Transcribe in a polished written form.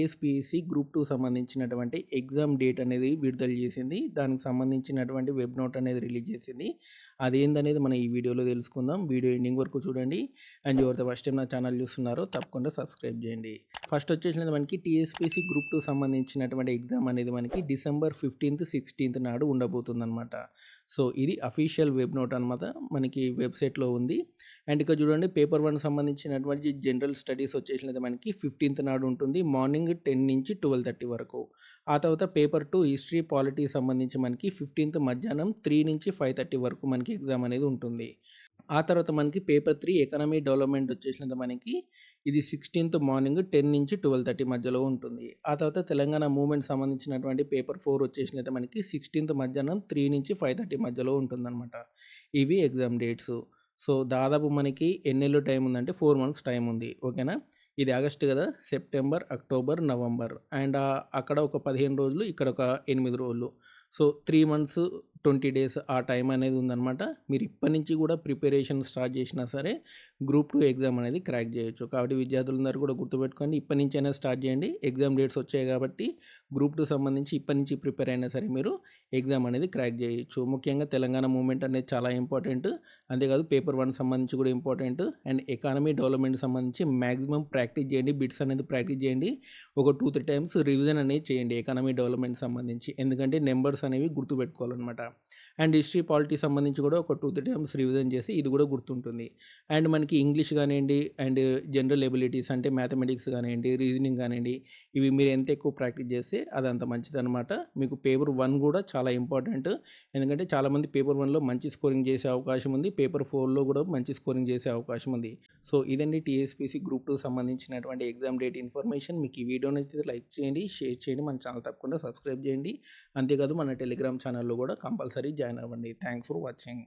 TSPSC group 2 సంబంధించినటువంటి exam date అనేది విడుదల చేసింది. దానికి సంబంధించినటువంటి వెబ్ నోట్ అనేది రిలీజ్ చేసింది. అదేందనేది మనం ఈ వీడియోలో తెలుసుకుందాం. వీడియో ఎండింగ్ వరకు చూడండి. అండ్ ఎవరైతే ఫస్ట్ టైం నా ఛానల్ చూస్తున్నారో తప్పకుండా సబ్స్క్రైబ్ చేయండి. ఫస్ట్ వచ్చేసినది మనకి టీఎస్‌పీఎస్‌సీ గ్రూప్ 2 సంబంధించినటువంటి ఎగ్జామ్ అనేది మనకి డిసెంబర్ 15th, 16th నాడు ఉండబోతుందన్నమాట. సో ఇది అఫీషియల్ వెబ్ నోట్ అనమాట. మనకి వెబ్‌సైట్‌లో ఉంది. అండ్ ఇక్కడ చూడండి పేపర్ 1 సంబంధించినటువంటి జనరల్ స్టడీస్ వచ్చేసినది మనకి 15th నాడు ఉంటుంది. మార్నింగ్ 10 నుంచి 12:30 వరకు. ఆ తర్వాత పేపర్ 2 హిస్టరీ, పాలిటీ సంబంధించి మనకి 15th మధ్యాహ్నం 3 నుంచి 5:30 వరకు మనకి ఎగ్జామ్ అనేది ఉంటుంది. ఆ తర్వాత మనకి పేపర్ 3 ఎకనామీ డెవలప్మెంట్ వచ్చేసినది మనకి ఇది 16th మార్నింగ్ 10 నుంచి 12:30 మధ్యలో ఉంటుంది. ఆ తర్వాత తెలంగాణ మూవ్‌మెంట్ సంబంధించినటువంటి పేపర్ 4 వచ్చేసినది మనకి 16th మధ్యాహ్నం 3 నుంచి 5:30 మధ్యలో ఉంటుందన్నమాట. ఇవి ఎగ్జామ్ డేట్స్. సో దాదాపు మనకి ఎన్నేళ్ళు టైం ఉందంటే 4 మంత్స్ టైం ఉంది. ఓకేనా. ఇది ఆగస్ట్ కదా, సెప్టెంబర్, అక్టోబర్, నవంబర్ అండ్ అక్కడ ఒక 15 రోజులు, ఇక్కడ ఒక 8 రోజులు. సో 3 మంత్స్ 20 డేస్ ఆ టైం అనేది ఉందన్నమాట. మీరు ఇప్పటి నుంచి కూడా ప్రిపరేషన్ స్టార్ట్ చేసినా సరే గ్రూప్ 2 ఎగ్జామ్ అనేది క్రాక్ చేయొచ్చు. కాబట్టి విద్యార్థులందరూ కూడా గుర్తుపెట్టుకోండి, ఇప్పటి నుంచైనా స్టార్ట్ చేయండి. ఎగ్జామ్ డేట్స్ వచ్చాయి కాబట్టి గ్రూప్ 2 సంబంధించి ఇప్పటి నుంచి ప్రిపేర్ అయినా సరే మీరు ఎగ్జామ్ అనేది క్రాక్ చేయొచ్చు. ముఖ్యంగా తెలంగాణ మూవ్‌మెంట్ అనేది చాలా ఇంపార్టెంట్. అంతేకాదు పేపర్ 1 సంబంధించి కూడా ఇంపార్టెంట్. అండ్ ఎకానమీ డెవలప్మెంట్ సంబంధించి మ్యాక్సిమం ప్రాక్టీస్ చేయండి. బిట్స్ అనేది ప్రాక్టీస్ చేయండి. ఒక 2-3 టైమ్స్ రివిజన్ అనేది చేయండి ఎకానమీ డెవలప్మెంట్ సంబంధించి. ఎందుకంటే నెంబర్స్ అనేవి గుర్తుపెట్టుకోవాలన్నమాట. అండ్ హిస్టరీ, పాలిటీ సంబంధించి కూడా ఒక 2-3 టైమ్స్ రివిజన్ చేసి ఇది కూడా గుర్తుంటుంది. అండ్ మనకి ఇంగ్లీష్ కానివ్వండి అండ్ జనరల్ ఎబిలిటీస్ అంటే మ్యాథమెటిక్స్ కానివ్వండి, రీజనింగ్ కానివ్వండి, ఇవి మీరు ఎంత ఎక్కువ ప్రాక్టీస్ చేస్తే అది అంత మంచిదన్నమాట. మీకు పేపర్ 1 కూడా చాలా ఇంపార్టెంట్. ఎందుకంటే చాలామంది పేపర్ 1లో మంచి స్కోరింగ్ చేసే అవకాశం ఉంది. పేపర్ 4లో కూడా మంచి స్కోరింగ్ చేసే అవకాశం ఉంది. సో ఇదండి టీఎస్‌పీఎస్‌సీ గ్రూప్ 2 సంబంధించినటువంటి ఎగ్జామ్ డేట్ ఇన్ఫర్మేషన్. మీకు ఈ వీడియో నచ్చితే లైక్ చేయండి, షేర్ చేయండి, మన ఛానల్ తప్పకుండా సబ్స్క్రైబ్ చేయండి. అంతేకాదు మన టెలిగ్రామ్ ఛానల్‌లో కూడా కంపల్సరీ జాయిన్ అవ్వండి. Thanks for watching.